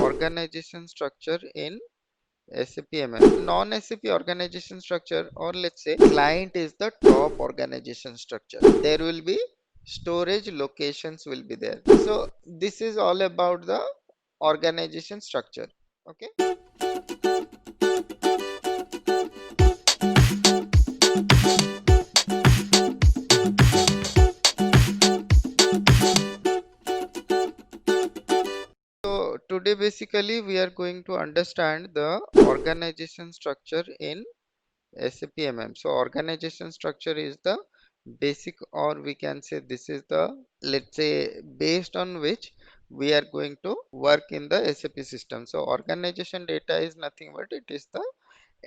organization structure in SAP MM. Non-SAP organization structure, or let's say client is the top organization structure. There will be storage locations will be there. So this is all about the organization structure. Okay. So today basically we are going to understand the organization structure in SAP MM. So organization structure is the basic, or we can say this is the, let's say, based on which we are going to work in the SAP system. So organization data is nothing but it is the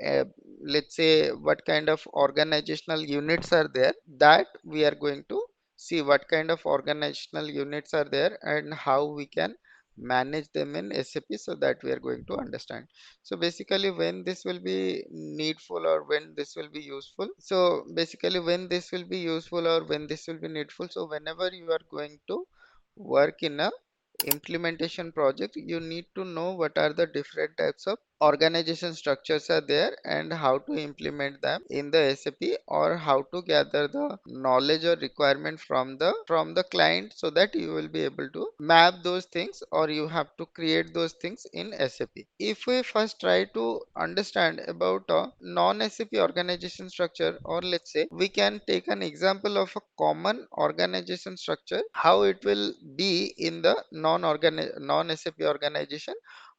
uh, let's say what kind of organizational units are there, that we are going to see what kind of organizational units are there and how we can manage them in SAP, so that we are going to understand. So basically when this will be needful or when this will be useful. So basically when this will be useful or when this will be needful. So whenever you are going to work in a implementation project, you need to know what are the different types of organization structures are there and how to implement them in the SAP, or how to gather the knowledge or requirement from the client, so that you will be able to map those things or you have to create those things in SAP. If we first try to understand about a non-SAP organization structure, or let's say we can take an example of a common organization structure, how it will be in the non-SAP organization,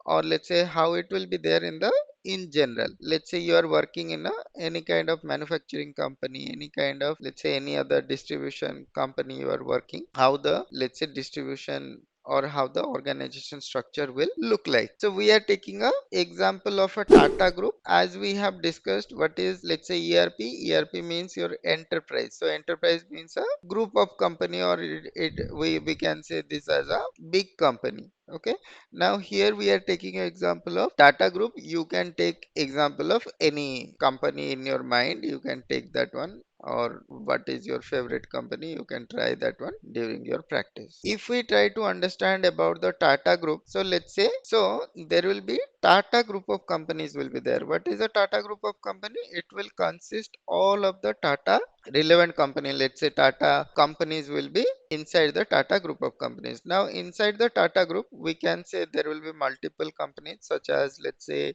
or let's say how it will be there in the in general. Let's say you are working in a any kind of manufacturing company, any kind of, let's say, any other distribution company you are working, how the, let's say, distribution or how the organization structure will look like. So we are taking a example of a Tata group, as we have discussed what is, let's say, ERP means your enterprise. So enterprise means a group of company, or we can say this as a big company. Okay. Now here we are taking an example of Tata group. You can take example of any company in your mind. You can take that one, or what is your favorite company, you can try that one during your practice. If we try to understand about the Tata group, so let's say, so there will be Tata group of companies will be there. What is a Tata group of company? It will consist all of the Tata relevant company. Let's say Tata companies will be inside the Tata group of companies. Now inside the Tata group, we can say there will be multiple companies, such as, let's say,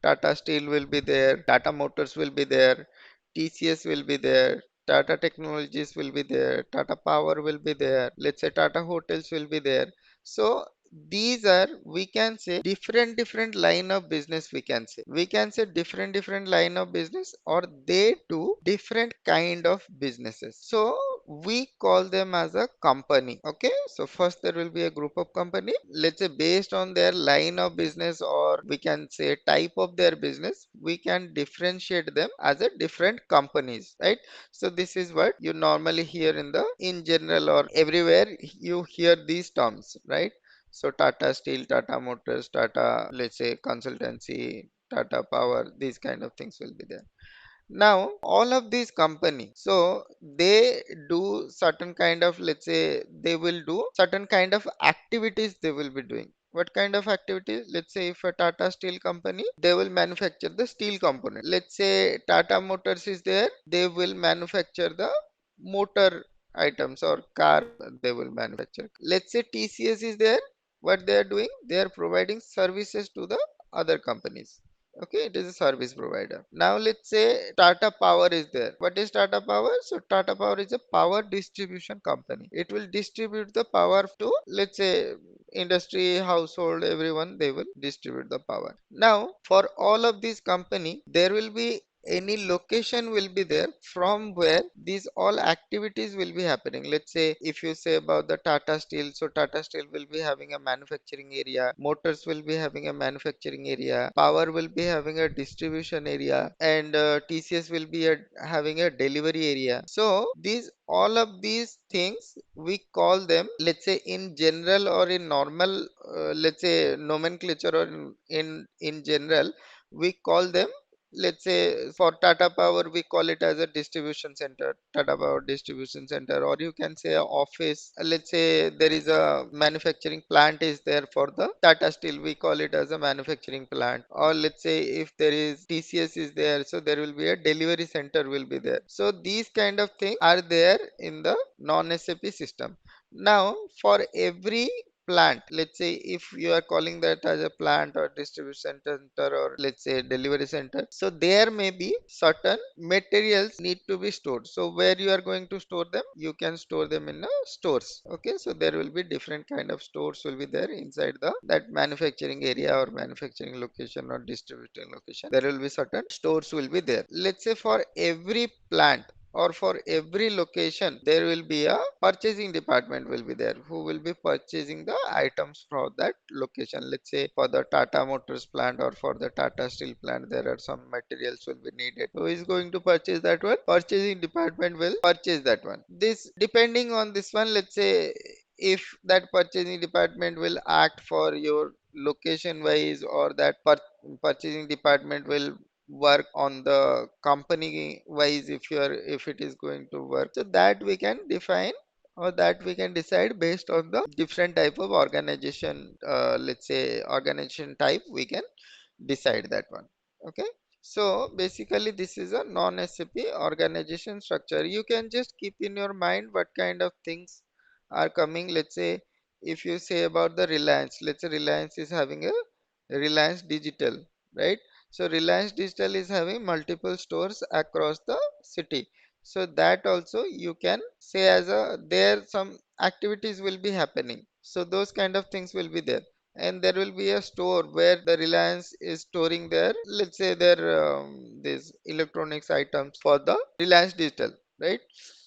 Tata Steel will be there, Tata Motors will be there, TCS will be there, Tata Technologies will be there, Tata Power will be there, let's say Tata Hotels will be there. So these are, we can say, different line of business. We can say different line of business, or they do different kind of businesses. So we call them as a company. Okay. So first there will be a group of company, let's say, based on their line of business, or we can say type of their business, we can differentiate them as a different companies, right? So this is what you normally hear in the in general, or everywhere you hear these terms, right? So Tata Steel, Tata Motors, Tata, let's say, consultancy, Tata Power, these kind of things will be there. Now all of these companies, so they do certain kind of, let's say, they will do certain kind of activities they will be doing. What kind of activities? Let's say if a Tata Steel company, they will manufacture the steel component. Let's say Tata Motors is there, they will manufacture the motor items or car, they will manufacture. Let's say TCS is there, what they are doing, they are providing services to the other companies. Okay, it is a service provider. Now let's say Tata Power is there. What is Tata Power? So Tata Power is a power distribution company. It will distribute the power to, let's say, industry, household, everyone, they will distribute the power. Now for all of these company, there will be any location will be there from where these all activities will be happening. Let's say if you say about the Tata Steel, so Tata Steel will be having a manufacturing area, Motors will be having a manufacturing area, Power will be having a distribution area, and TCS will be having a delivery area. So these all of these things we call them, let's say, in general or in normal, let's say, nomenclature, or in general, we call them let's say for Tata Power, we call it as a distribution center, Tata Power distribution center, or you can say a office. Let's say there is a manufacturing plant is there for the Tata Steel, we call it as a manufacturing plant. Or let's say if there is TCS is there, so there will be a delivery center will be there. So these kind of things are there in the non-SAP system. Now for every plant, let's say if you are calling that as a plant or distribution center or let's say delivery center, so there may be certain materials need to be stored. So where you are going to store them, you can store them in stores. Okay, so there will be different kind of stores will be there inside the that manufacturing area or manufacturing location or distributing location. There will be certain stores will be there. Let's say for every plant or for every location there will be a purchasing department will be there who will be purchasing the items for that location. Let's say for the Tata Motors plant or for the Tata Steel plant, there are some materials will be needed. Who is going to purchase that one? Purchasing department will purchase that one. This depending on this one, let's say if that purchasing department will act for your location wise, or that purchasing department will work on the company wise, if you are if it is going to work, so that we can define or that we can decide based on the different type of organization, let's say organization type, we can decide that one. Okay, so basically this is a non-SAP organization structure. You can just keep in your mind what kind of things are coming. Let's say if you say about the Reliance, let's say Reliance is having a Reliance Digital, right? So Reliance Digital is having multiple stores across the city. So that also you can say as a there some activities will be happening. So those kind of things will be there. And there will be a store where the Reliance is storing their, let's say their these electronics items for the Reliance Digital, right?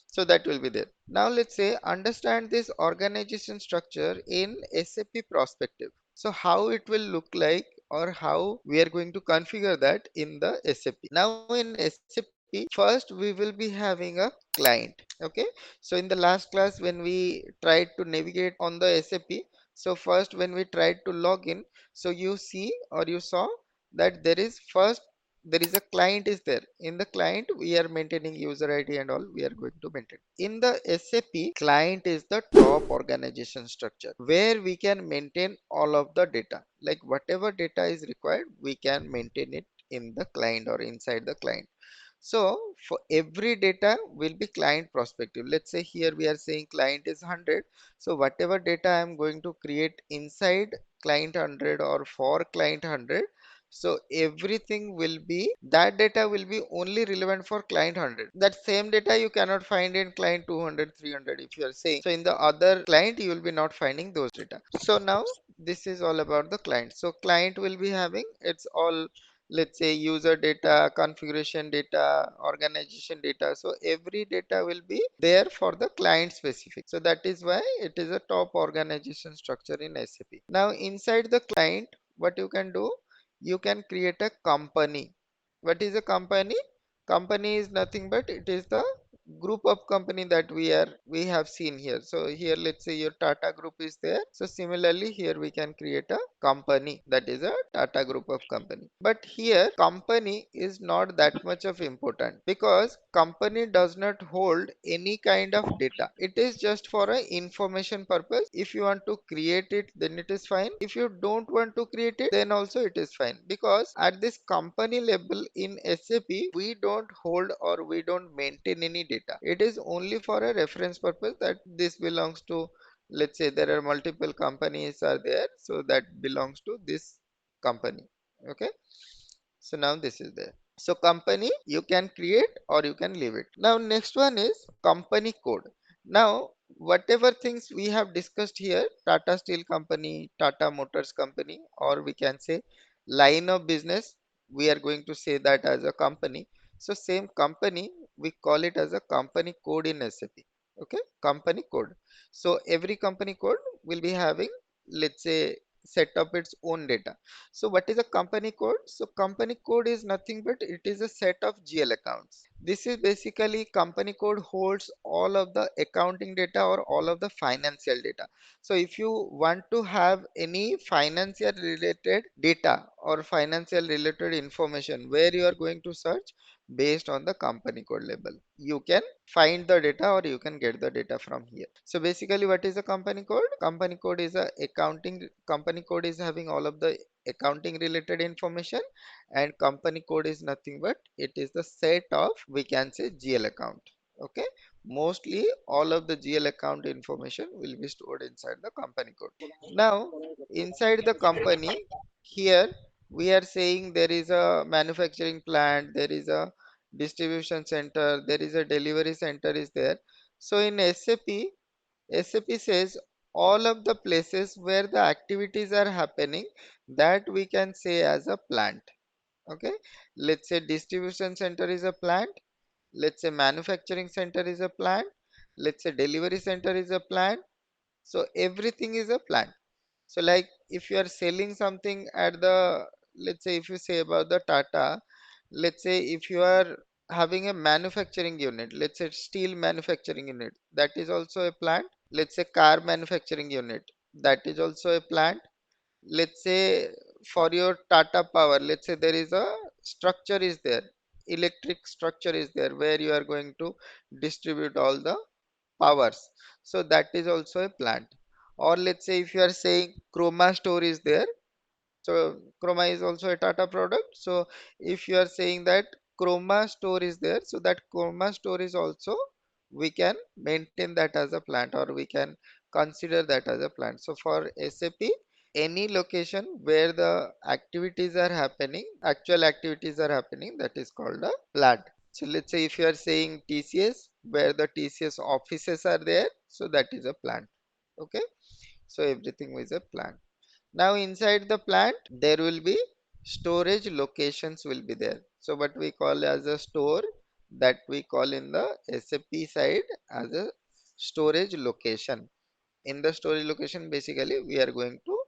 So that will be there. Now let's say understand this organization structure in SAP perspective. So how it will look like or how we are going to configure that in the SAP. Now in SAP, first we will be having a client. Okay. So in the last class when we tried to navigate on the SAP, so first when we tried to log in, so you see or you saw that there is first there is a client is there. In the client we are maintaining user ID and all we are going to maintain. In the SAP, client is the top organization structure where we can maintain all of the data. Like whatever data is required, we can maintain it in the client or inside the client. So for every data will be client perspective. Let's say here we are saying client is 100. So whatever data I am going to create inside client 100 or for client 100, so everything will be that data will be only relevant for client 100. That same data you cannot find in client 200, 300 if you are saying. So in the other client you will be not finding those data. So now this is all about the client. So client will be having it's all, let's say user data, configuration data, organization data. So every data will be there for the client specific. So that is why it is a top organization structure in SAP. Now inside the client, what you can do, you can create a company. What is a company? Company is nothing but it is the group of company that we have seen here. So here let's say your Tata group is there. So similarly here we can create a company, that is a Tata group of company. But here company is not that much of important because company does not hold any kind of data. It is just for a information purpose. If you want to create it, then it is fine. If you don't want to create it, then also it is fine, because at this company level in SAP we don't hold or we don't maintain any data. It is only for a reference purpose that this belongs to, let's say there are multiple companies are there, so that belongs to this company. Okay, so now this is there. So company you can create or you can leave it. Now next one is company code. Now whatever things we have discussed here, Tata Steel company, Tata Motors company, or we can say line of business, we are going to say that as a company. So same company we call it as a company code in SAP. Okay, company code. So every company code will be having, let's say set up its own data. So what is a company code? So company code is nothing but it is a set of GL accounts. This is basically company code holds all of the accounting data or all of the financial data. So if you want to have any financial related data or financial related information, where you are going to search? Based on the company code label, you can find the data or you can get the data from here. So basically, what is a company code? Company code is a accounting, company code is having all of the accounting related information, and company code is nothing but it is the set of, we can say, GL account. Okay, mostly all of the GL account information will be stored inside the company code. Now inside the company, here we are saying there is a manufacturing plant, there is a distribution center, there is a delivery center is there. So in SAP says all of the places where the activities are happening, that we can say as a plant. Okay, let's say distribution center is a plant, let's say manufacturing center is a plant, let's say delivery center is a plant. So everything is a plant. So like if you are selling something at the, let's say if you say about the Tata, let's say if you are having a manufacturing unit, let's say steel manufacturing unit, that is also a plant. Let's say car manufacturing unit, that is also a plant. Let's say for your Tata Power, let's say there is a structure is there, electric structure is there where you are going to distribute all the powers. So that is also a plant. Or let's say if you are saying Chroma store is there, so Chroma is also a Tata product. So if you are saying that Chroma store is there, so that Chroma store is also, we can maintain that as a plant or we can consider that as a plant. So for SAP, any location where the activities are happening, actual activities are happening, that is called a plant. So let's say if you are saying TCS, where the TCS offices are there, so that is a plant. Okay, so everything is a plant. Now inside the plant, there will be storage locations will be there. So what we call as a store, that we call in the SAP side as a storage location. In the storage location, basically we are going to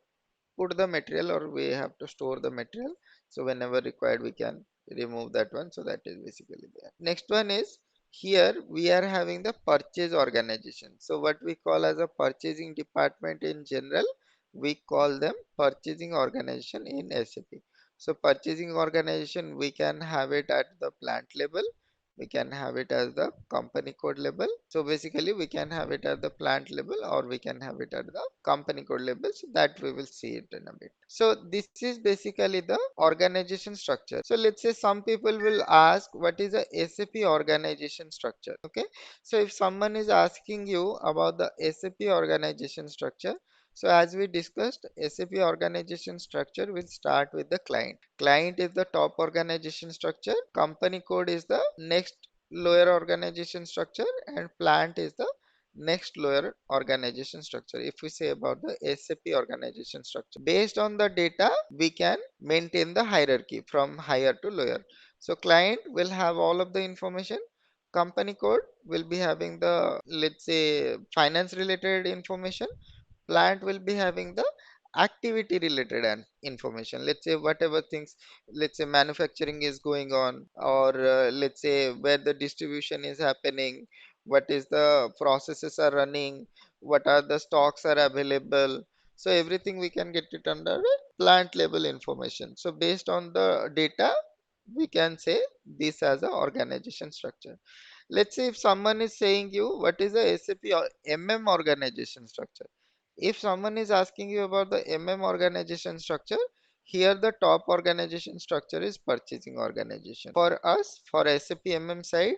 put the material or we have to store the material. So whenever required, we can remove that one. So that is basically there. Next one is, here we are having the purchase organization. So what we call as a purchasing department in general, we call them purchasing organization in SAP. So purchasing organization, we can have it at the plant level, we can have it as the company code level. So basically we can have it at the plant level or we can have it at the company code level. So that we will see it in a bit. So this is basically the organization structure. So let's say some people will ask what is a SAP organization structure. Okay, so if someone is asking you about the SAP organization structure, so as we discussed, SAP organization structure will start with the client. Client is the top organization structure. Company code is the next lower organization structure, and plant is the next lower organization structure. If we say about the SAP organization structure, based on the data, we can maintain the hierarchy from higher to lower. So client will have all of the information. Company code will be having the, let's say, finance related information. Plant will be having the activity related information. Let's say whatever things, let's say manufacturing is going on, or let's say where the distribution is happening, what is the processes are running, what are the stocks are available. So everything we can get it under a plant level information. So based on the data, we can say this as a organization structure. Let's say if someone is saying you what is a SAP or MM organization structure. If someone is asking you about the MM organization structure, here the top organization structure is purchasing organization. For us, for SAP MM side,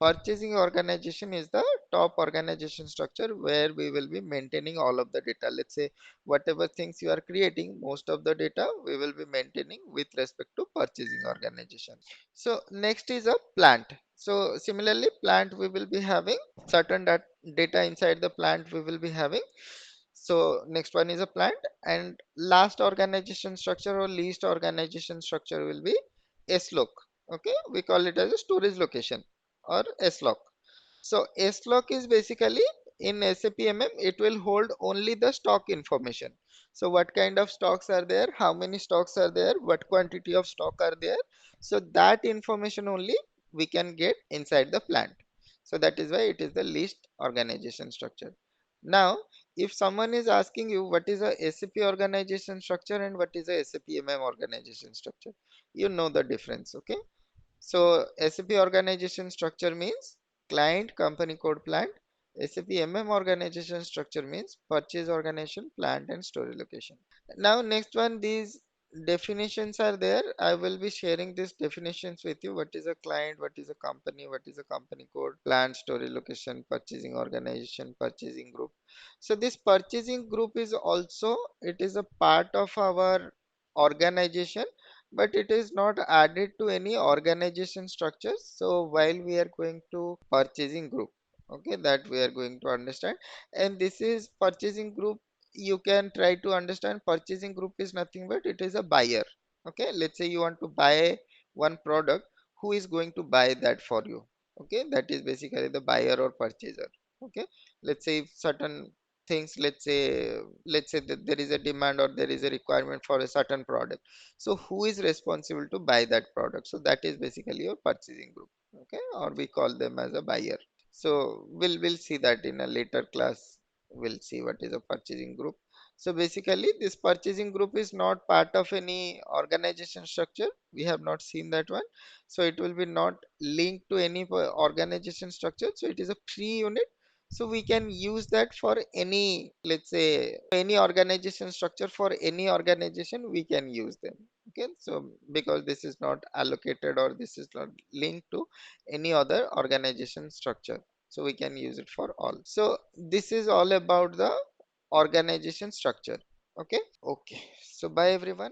purchasing organization is the top organization structure where we will be maintaining all of the data. Let's say whatever things you are creating, most of the data we will be maintaining with respect to purchasing organization. So next is a plant. So similarly, plant we will be having certain data inside the plant we will be having. So next one is a plant, and last organization structure or least organization structure will be SLOC. Okay, we call it as a storage location or SLOC. So SLOC is basically in SAP MM, it will hold only the stock information. So what kind of stocks are there, how many stocks are there, what quantity of stock are there, so that information only we can get inside the plant. So that is why it is the least organization structure. Now if someone is asking you what is a SAP organization structure and what is a SAP MM organization structure, you know the difference. Okay, so SAP organization structure means client, company code, plant. SAP MM organization structure means purchase, organization, plant and storage location. Now next one, these definitions are there. I will be sharing these definitions with you. What is a client, what is a company, what is a company code, plant, storage location, purchasing organization, purchasing group. So this purchasing group is also, it is a part of our organization, but it is not added to any organization structures. So while we are going to purchasing group, okay, that we are going to understand. And this is purchasing group, you can try to understand purchasing group is nothing but it is a buyer. Okay, let's say you want to buy one product, who is going to buy that for you? Okay, that is basically the buyer or purchaser. Okay, let's say if certain things, let's say that there is a demand or there is a requirement for a certain product, so who is responsible to buy that product? So that is basically your purchasing group. Okay, or we call them as a buyer. So we'll see that in a later class. We'll see what is a purchasing group. So basically this purchasing group is not part of any organization structure. We have not seen that one. So it will be not linked to any organization structure. So it is a free unit. So we can use that for any, let's say any organization structure, for any organization we can use them. Okay, so because this is not allocated or this is not linked to any other organization structure, so we can use it for all. So this is all about the organization structure. Okay, okay, so bye everyone.